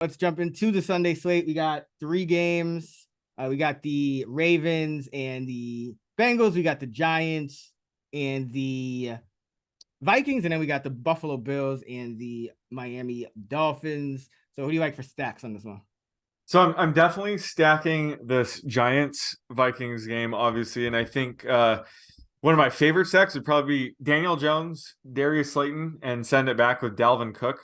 Let's jump into the Sunday slate. We got 3 games. We got the Ravens and the Bengals. We got the Giants and the Vikings. And then we got the Buffalo Bills and the Miami Dolphins. So who do you like for stacks on this one? So I'm definitely stacking this Giants Vikings game, obviously, and I think one of my favorite stacks would probably be Daniel Jones, Darius Slayton, and send it back with Dalvin Cook.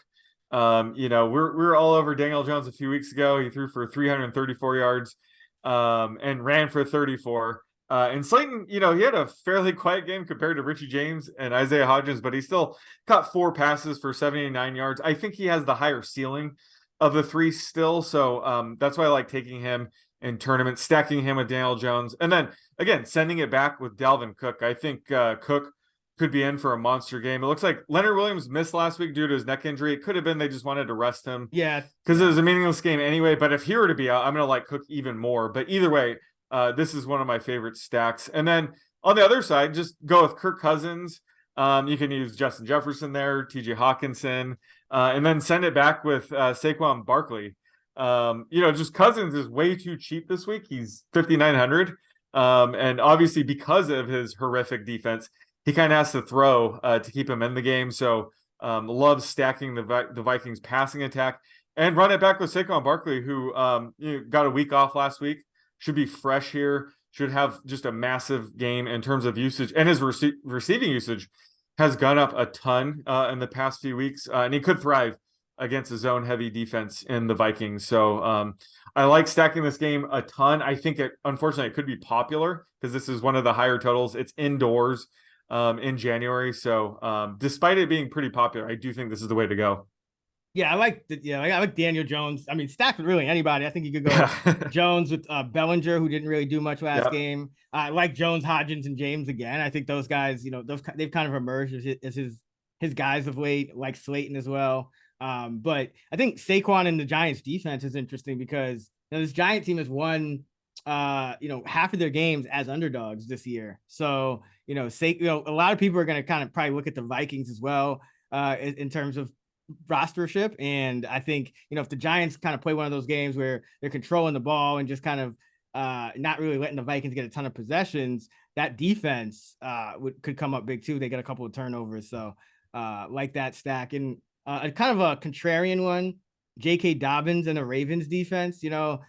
We're all over Daniel Jones a few weeks ago. He threw for 334 yards and ran for 34. And Slayton, he had a fairly quiet game compared to Richie James and Isaiah Hodgins, but he still caught 4 passes for 79 yards. I think he has the higher ceiling of the three still. So that's why I like taking him in tournaments, stacking him with Daniel Jones. And then, again, sending it back with Dalvin Cook. I think Cook could be in for a monster game. It looks like Leonard Williams missed last week due to his neck injury. It could have been they just wanted to rest him. Yeah. Because it was a meaningless game anyway. But if he were to be out, I'm going to like Cook even more. But either way, this is one of my favorite stacks. And then on the other side, just go with Kirk Cousins. You can use Justin Jefferson there, TJ Hawkinson, and then send it back with Saquon Barkley. Just Cousins is way too cheap this week. He's 5,900. And obviously because of his horrific defense, he kind of has to throw to keep him in the game. So love stacking the Vikings passing attack and run it back with Saquon Barkley, who got a week off last week, should be fresh here, should have just a massive game in terms of usage, and his receiving usage has gone up a ton in the past few weeks, and he could thrive against a zone-heavy defense in the Vikings. So I like stacking this game a ton. I think unfortunately, it could be popular because this is one of the higher totals. It's indoors in January. So despite it being pretty popular, I do think this is the way to go. Yeah, I like Daniel Jones. I mean, stacked with really anybody. I think you could go Jones with Bellinger, who didn't really do much last game. I like Jones, Hodgins, and James again. I think those guys, they've kind of emerged as his guys of late, like Slayton as well. But I think Saquon and the Giants defense is interesting because this Giant team has won half of their games as underdogs this year. So, a lot of people are going to kind of probably look at the Vikings as well in terms of rostership. And I think, if the Giants kind of play one of those games where they're controlling the ball and just kind of not really letting the Vikings get a ton of possessions, that defense could come up big too. They get a couple of turnovers. So like that stack. And kind of a contrarian one, J.K. Dobbins and the Ravens defense. You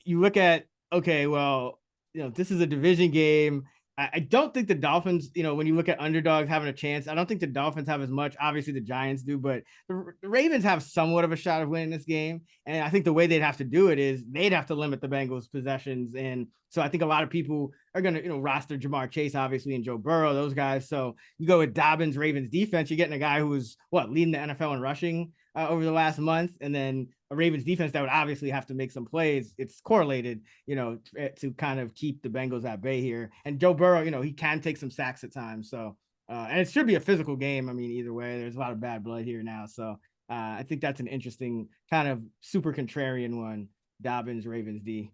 look at, okay, well, this is a division game. I don't think the Dolphins, when you look at underdogs having a chance, I don't think the Dolphins have as much. Obviously, the Giants do, but the Ravens have somewhat of a shot of winning this game. And I think the way they'd have to do it is they'd have to limit the Bengals' possessions. And so I think a lot of people are going to, roster Jamar Chase, obviously, and Joe Burrow, those guys. So you go with Dobbins, Ravens defense, you're getting a guy who was, leading the NFL in rushing over the last month. And then a Ravens defense that would obviously have to make some plays. It's correlated, to kind of keep the Bengals at bay here. And Joe Burrow, he can take some sacks at times. So, and it should be a physical game. I mean, either way, there's a lot of bad blood here now. So I think that's an interesting kind of super contrarian one. Dobbins, Ravens D.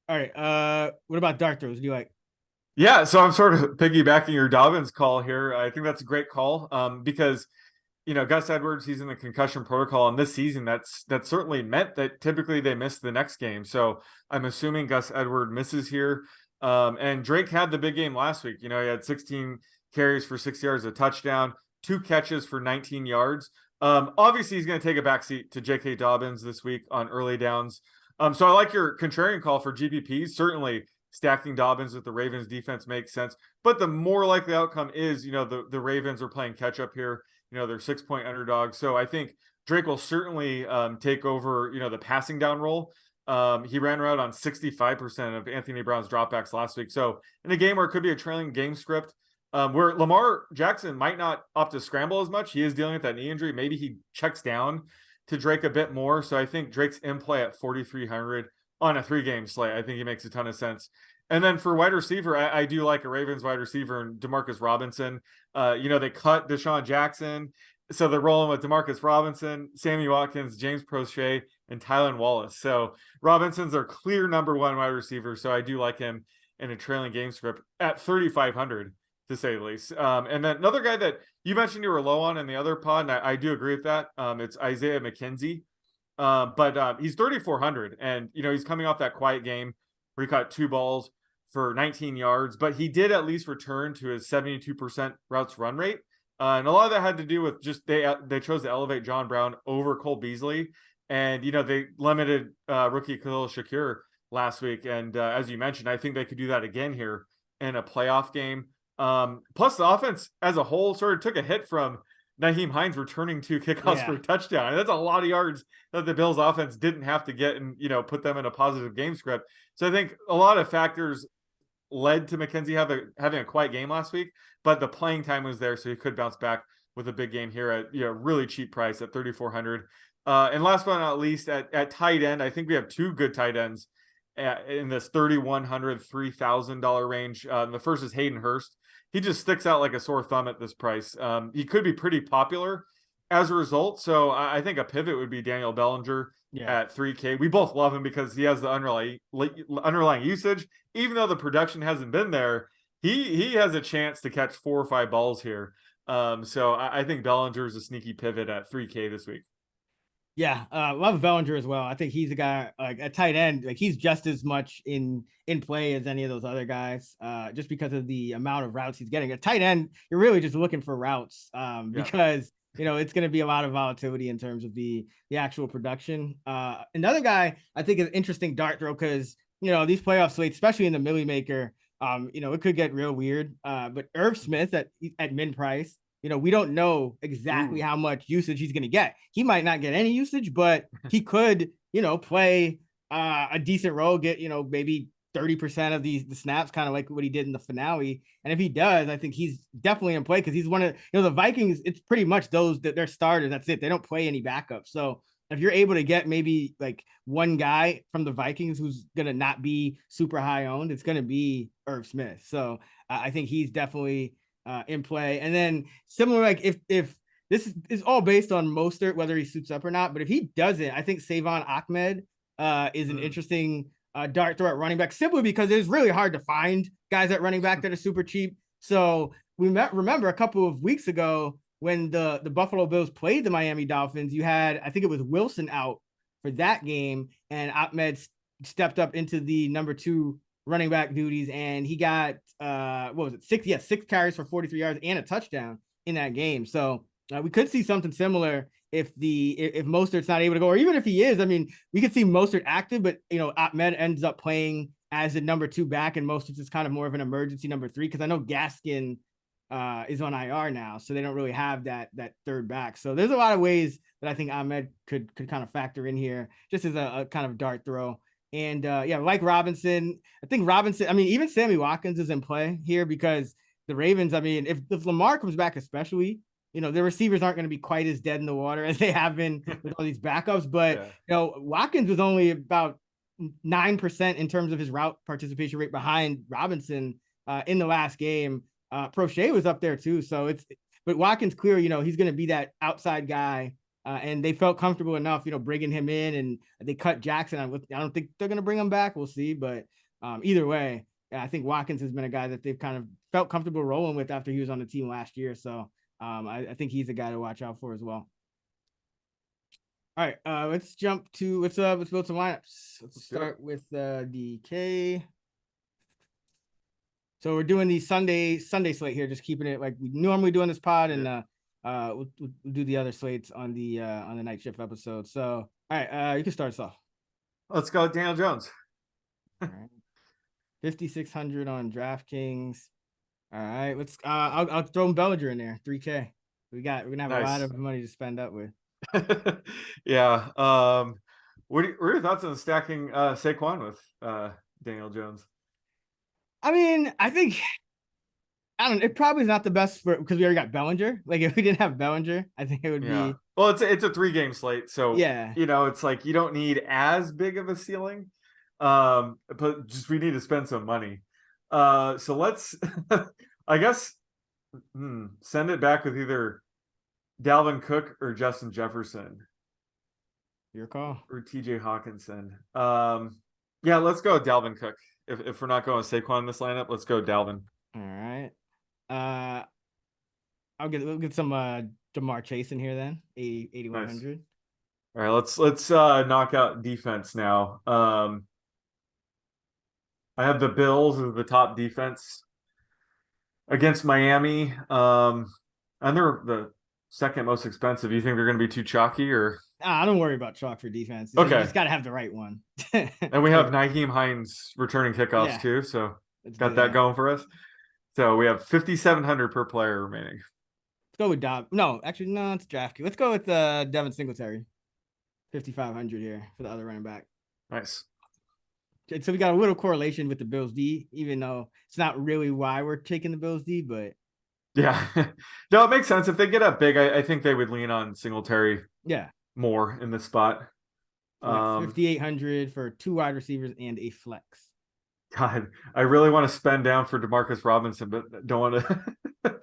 All right. What about dart throws? Do you like? Yeah, so I'm sort of piggybacking your Dobbins call here. I think that's a great call because Gus Edwards, he's in the concussion protocol, and this season that's certainly meant that typically they miss the next game. So I'm assuming Gus Edwards misses here. And Drake had the big game last week. He had 16 carries for 6 yards, a touchdown, 2 catches for 19 yards. Obviously, he's going to take a backseat to J.K. Dobbins this week on early downs. So I like your contrarian call for GPPs. Certainly, stacking Dobbins with the Ravens defense makes sense. But the more likely outcome is, the Ravens are playing catch up here. They're 6-point underdogs. So I think Drake will certainly take over, the passing down role. He ran around on 65% of Anthony Brown's dropbacks last week. So in a game where it could be a trailing game script, where Lamar Jackson might not opt to scramble as much, he is dealing with that knee injury. Maybe he checks down to Drake a bit more. So I think Drake's in play at 4,300 on a 3-game slate. I think he makes a ton of sense. And then for wide receiver, I do like a Ravens wide receiver and Demarcus Robinson. They cut Deshaun Jackson, so they're rolling with Demarcus Robinson, Sammy Watkins, James Prochet, and Tylan Wallace. So Robinson's their clear number 1 wide receiver, so I do like him in a trailing game script at 3,500. to say the least. And then another guy that you mentioned you were low on in the other pod, and I do agree with that. It's Isaiah McKenzie. But he's 3,400, and he's coming off that quiet game where he caught 2 balls for 19 yards, but he did at least return to his 72% routes run rate. And a lot of that had to do with just they chose to elevate John Brown over Cole Beasley, and they limited rookie Khalil Shakir last week. And as you mentioned, I think they could do that again here in a playoff game. Plus, the offense as a whole sort of took a hit from Nyheim Hines returning 2 kickoffs for a touchdown. And that's a lot of yards that the Bills offense didn't have to get and, put them in a positive game script. So I think a lot of factors led to McKenzie having a quiet game last week, but the playing time was there, so he could bounce back with a big game here at really cheap price at 3,400. And last but not least, at tight end, I think we have 2 good tight ends in this $3,100, $3,000 range. The first is Hayden Hurst. He just sticks out like a sore thumb at this price. He could be pretty popular as a result. So I think a pivot would be Daniel Bellinger at 3K. We both love him because he has the underlying usage. Even though the production hasn't been there, he has a chance to catch 4 or 5 balls here. So I think Bellinger is a sneaky pivot at 3K this week. Yeah, love Bellinger as well. I think he's a guy like a tight end. Like he's just as much in play as any of those other guys. Just because of the amount of routes he's getting. A tight end, you're really just looking for routes. Because it's going to be a lot of volatility in terms of the actual production. Another guy I think is an interesting dart throw because these playoff slates, especially in the Millie Maker, it could get real weird. But Irv Smith at min price. We don't know exactly how much usage he's going to get. He might not get any usage, but he could, play a decent role, get, maybe 30% of the snaps, kind of like what he did in the finale. And if he does, I think he's definitely in play because he's one of, the Vikings, it's pretty much those that they're starters. That's it. They don't play any backups. So if you're able to get maybe like one guy from the Vikings who's going to not be super high owned, it's going to be Irv Smith. So I think he's definitely in play. And then similar, like if this is all based on Mostert, whether he suits up or not, but if he doesn't, I think Savon Ahmed is an interesting dart throw at running back, simply because it's really hard to find guys at running back that are super cheap. So we remember a couple of weeks ago when the Buffalo Bills played the Miami Dolphins, you had, I think it was Wilson out for that game, and Ahmed stepped up into the number 2 running back duties, and he got 6 carries for 43 yards and a touchdown in that game. So we could see something similar if Mostert's not able to go, or even if he is. I mean, we could see Mostert active, but Ahmed ends up playing as a number 2 back, and Mostert is kind of more of an emergency number 3 because I know Gaskin is on IR now, so they don't really have that third back. So there's a lot of ways that I think Ahmed could kind of factor in here, just as a kind of dart throw. And like Robinson, I think Robinson, I mean, even Sammy Watkins is in play here because the Ravens, I mean, if Lamar comes back, especially, the receivers aren't going to be quite as dead in the water as they have been with all these backups. But, Watkins was only about 9% in terms of his route participation rate behind Robinson in the last game. Prochet was up there too. So but Watkins clear, he's going to be that outside guy. And they felt comfortable enough, bringing him in, and they cut Jackson. I don't think they're going to bring him back. We'll see. But either way, I think Watkins has been a guy that they've kind of felt comfortable rolling with after he was on the team last year. So I think he's a guy to watch out for as well. All right, let's jump to let's build some lineups. Let's start with DK. So we're doing the Sunday slate here, just keeping it like we normally do on this pod, and we'll do the other slates on the night shift episode. So, all right, you can start us off. Let's go, Daniel Jones. All right. 5,600 on DraftKings. All right, let's. I'll throw Bellinger in there. 3K. We're gonna have a lot of money to spend up with. Yeah. What are your thoughts on stacking Saquon with Daniel Jones? I mean, I think. I don't know. It probably is not the best because we already got Bellinger. Like if we didn't have Bellinger, I think it would be. Well, it's a 3-game slate, so yeah, it's like you don't need as big of a ceiling, but just we need to spend some money. So let's, I guess, send it back with either Dalvin Cook or Justin Jefferson. Your call. Or TJ Hawkinson. Yeah, let's go with Dalvin Cook. If we're not going with Saquon in this lineup, let's go Dalvin. All right. We'll get some Jamar Chase in here then. 8,100. Nice. All right, let's knock out defense now. I have the Bills as the top defense against Miami. And they're the second most expensive. You think they're going to be too chalky or? I don't worry about chalk for defense. Okay. You just got to have the right one. And we have Nyheim Hines returning kickoffs too. So got that going for us. So we have 5,700 per player remaining. Let's go with Dob. No, actually, no, it's DraftKings. Let's go with Devin Singletary. 5,500 here for the other running back. Nice. So we got a little correlation with the Bills D, even though it's not really why we're taking the Bills D, but yeah, no, it makes sense. If they get up big, I think they would lean on Singletary. Yeah, more in this spot. 5,800 for 2 wide receivers and a flex. God, I really want to spend down for Demarcus Robinson, but don't want to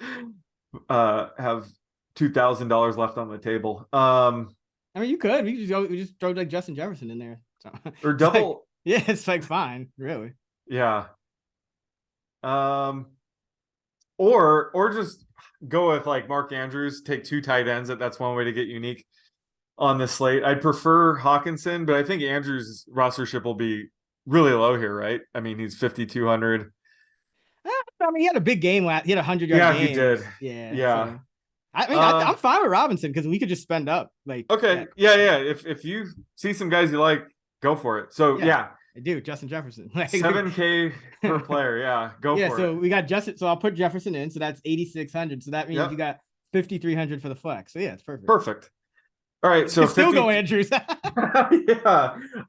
have $2,000 left on the table. I mean, you could. We just throw like Justin Jefferson in there, so. Or double. Yeah, it's like fine, really. Yeah. Or just go with like Mark Andrews. Take 2 tight ends. That's one way to get unique on the slate. I'd prefer Hawkinson, but I think Andrews' rostership will be really low here, right? I mean, he's 5,200. I mean, he had a big game last. He had 100-yard game. Yeah, he did. Yeah. So. I mean, I'm fine with Robinson because we could just spend up. Like, okay, yeah. If you see some guys you like, go for it. So yeah. I do. Justin Jefferson. $7K per player. Yeah, go for it. Yeah, so we got Justin. So I'll put Jefferson in. So that's 8,600. So that means you got 5,300 for the flex. So yeah, it's perfect. Perfect. All right, so still go Andrews. Yeah,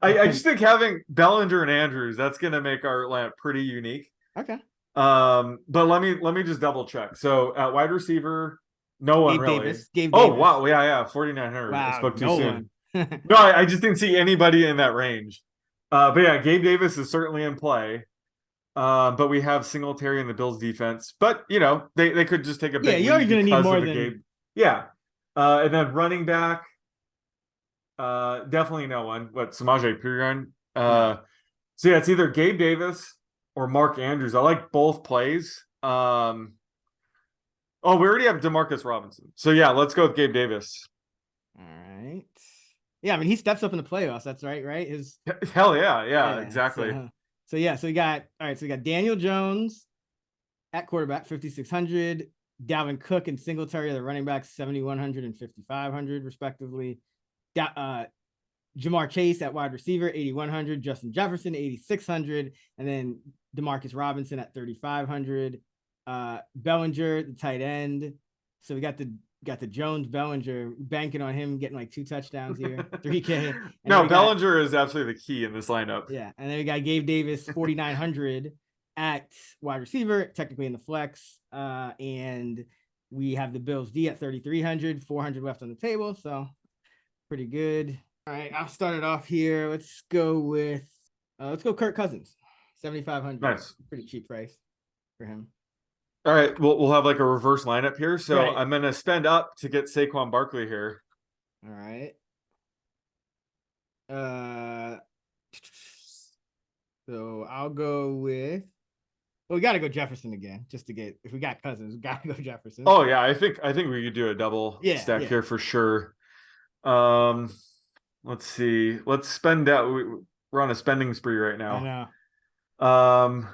I just think having Bellinger and Andrews, that's gonna make our lineup pretty unique. Okay. But let me just double check. So at wide receiver, no one really. Gabe oh Davis. Wow, yeah, 4,900. Wow, I spoke too soon. No, I just didn't see anybody in that range. But yeah, Gabe Davis is certainly in play. But we have Singletary in the Bills defense. But they could just take a big you're gonna need more than Gabe. Yeah. And then running back. Definitely no one. Samaje Perine? So yeah, it's either Gabe Davis or Mark Andrews. I like both plays. We already have Demarcus Robinson. So yeah, let's go with Gabe Davis. All right. Yeah, I mean he steps up in the playoffs. That's right. Hell yeah, exactly. So we got Daniel Jones at quarterback, 5,600. Dalvin Cook and Singletary are the running backs, 7,100 and 5,500 respectively. Jamar Chase at wide receiver, 8,100. Justin Jefferson, 8,600, and then Demarcus Robinson at 3,500. Bellinger, the tight end. So we got the Jones Bellinger, banking on him getting like 2 touchdowns here, 3K. No, Bellinger is absolutely the key in this lineup. Yeah, and then we got Gabe Davis, 4,900 at wide receiver, technically in the flex, and we have the Bills D at 3,300, 400 left on the table, so pretty good. All right, I'll start it off here. Let's go Kirk Cousins, 7,500. Nice, pretty cheap price for him. All right, we'll have like a reverse lineup here. So right. I'm gonna spend up to get Saquon Barkley here. All right. So I'll go with. Well, we got to go Jefferson again, just to get. If we got Cousins, we got to go Jefferson. Oh yeah, I think we could do a double stack here for sure. Let's see. Let's spend out. We're on a spending spree right now. I know.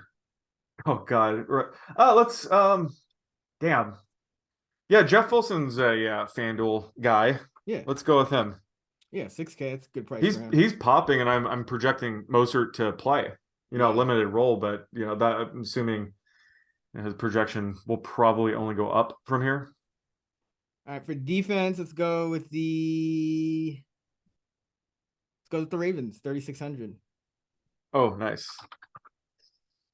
Oh God. Let's damn. Yeah, Jeff Wilson's a Fanduel guy. Yeah. Let's go with him. Yeah, 6K. That's a good price. He's popping, and I'm projecting Mostert to play. Limited role, but that I'm assuming his projection will probably only go up from here. All right, for defense, let's go with the Ravens, 3,600. Oh, nice.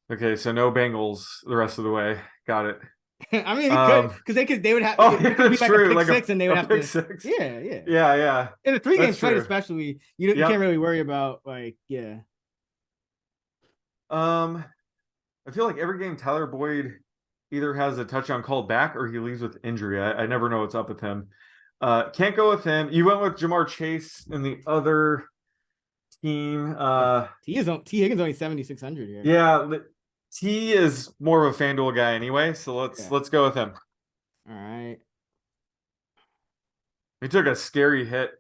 Okay, so no Bengals the rest of the way. Got it. I mean, because they would have. Oh, yeah, that's true. Like a pick six, and they would have to. Six. Yeah. In a 3-game slate, especially, you can't really worry about I feel like every game Tyler Boyd either has a touchdown called back or he leaves with injury. I never know what's up with him. Can't go with him. You went with Jamar Chase in the other team. T. Higgins only 7,600 here. Yeah. He is more of a FanDuel guy anyway, so let's go with him. All right. He took a scary hit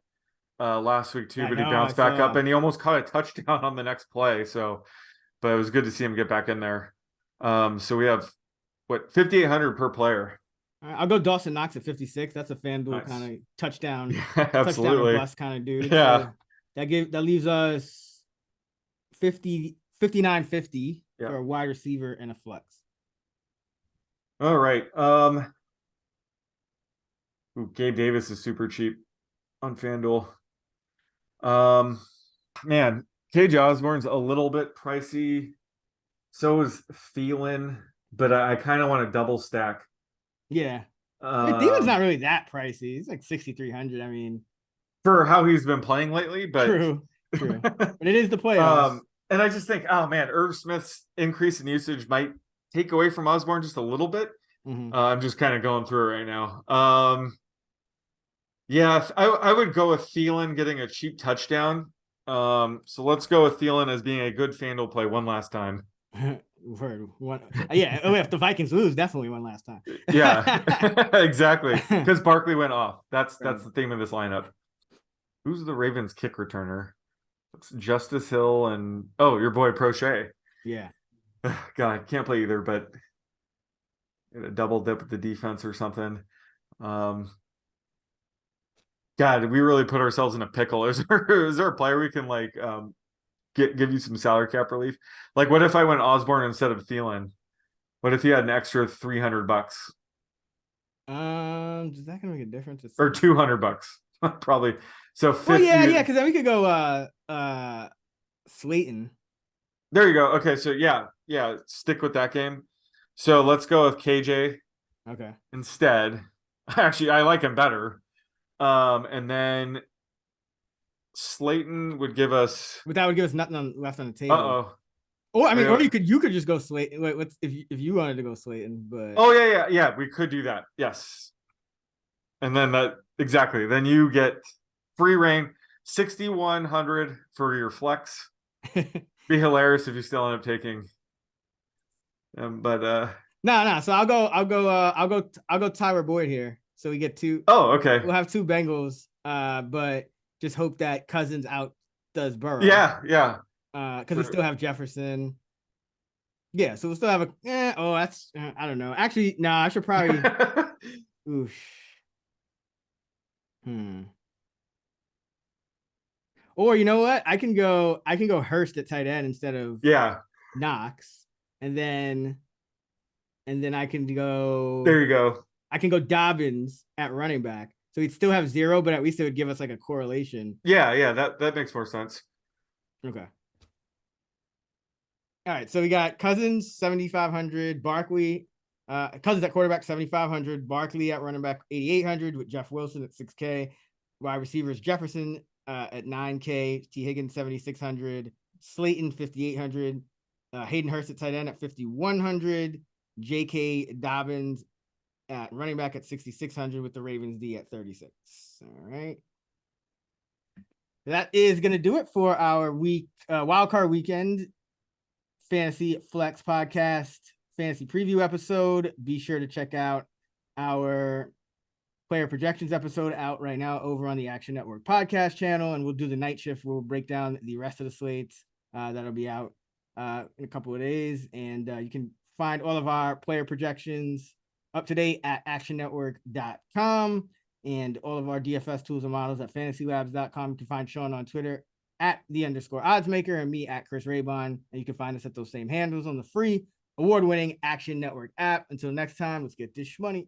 last week too, but he bounced back up and he almost caught a touchdown on the next play. So, but it was good to see him get back in there. So we have 5,800 per player. I'll go Dawson Knox at 56. That's a FanDuel kind of touchdown, touchdown or bust kind of dude. Yeah, so that leaves us 59.50 for a wide receiver and a flex. All right. Gabe Davis is super cheap on FanDuel. Man, KJ Osborne's a little bit pricey. So is Thielen, but I kind of want to double stack. Yeah. Thielen's not really that pricey. He's like 6,300. I mean, for how he's been playing lately, but true. But it is the playoffs. And I just think, oh man, Irv Smith's increase in usage might take away from Osborne just a little bit. I'm just kind of going through it right now. Yeah, I would go with Thielen getting a cheap touchdown. So let's go with Thielen as being a good FanDuel play one last time. If the Vikings lose, definitely one last time. Yeah, exactly. Because Barkley went off. That's the theme of this lineup. Who's the Ravens kick returner? It's Justice Hill and your boy Prochet. Yeah. God, can't play either, but a double dip with the defense or something. God, we really put ourselves in a pickle. Is there a player we can give you some salary cap relief? Like, what if I went Osborne instead of Thielen? What if he had an extra $300? Is that gonna make a difference? Or $200? Probably. So 50. Well, yeah, because then we could go Slayton. There you go. Okay, so yeah, stick with that game. So let's go with KJ. Okay. Instead, actually, I like him better. And then Slayton would give us. But that would give us nothing left on the table. Uh-oh. Or I mean, or you could just go Slayton. Wait, if you wanted to go Slayton? But yeah, we could do that. Yes. And then exactly. Then you get free reign, 6,100 for your flex. Be hilarious if you still end up taking. But no. So I'll go Tyler Boyd here. So we get two. Oh, okay. We'll have two Bengals. But just hope that Cousins out does Burrow. Yeah. Because we still have Jefferson. Yeah, so we'll still have that's I don't know. Actually, no, I should probably. Oof. Or you know what? I can go Hurst at tight end instead of Knox, and then I can go. There you go. I can go Dobbins at running back, so we'd still have 0, but at least it would give us like a correlation. Yeah, that makes more sense. Okay. All right, so we got Cousins 7,500, Barkley, Cousins at quarterback 7,500, Barkley at running back 8,800 with Jeff Wilson at 6K, wide receivers Jefferson at 9K, T Higgins 7,600, Slayton 5,800, Hayden Hurst at tight end at 5,100, J.K. Dobbins at running back at 6,600 with the Ravens D at 36. All right. That is going to do it for our Wild Card Weekend Fantasy Flex Podcast Fantasy Preview episode. Be sure to check out our player projections episode out right now over on the Action Network podcast channel, and we'll do the night shift. We'll break down the rest of the slates that'll be out in a couple of days, and you can find all of our player projections up to date at actionnetwork.com, and all of our DFS tools and models at fantasylabs.com. You can find Sean on Twitter at @_oddsmaker and me at Chris Raybon, and you can find us at those same handles on the free award-winning Action Network app. Until next time, let's get this money.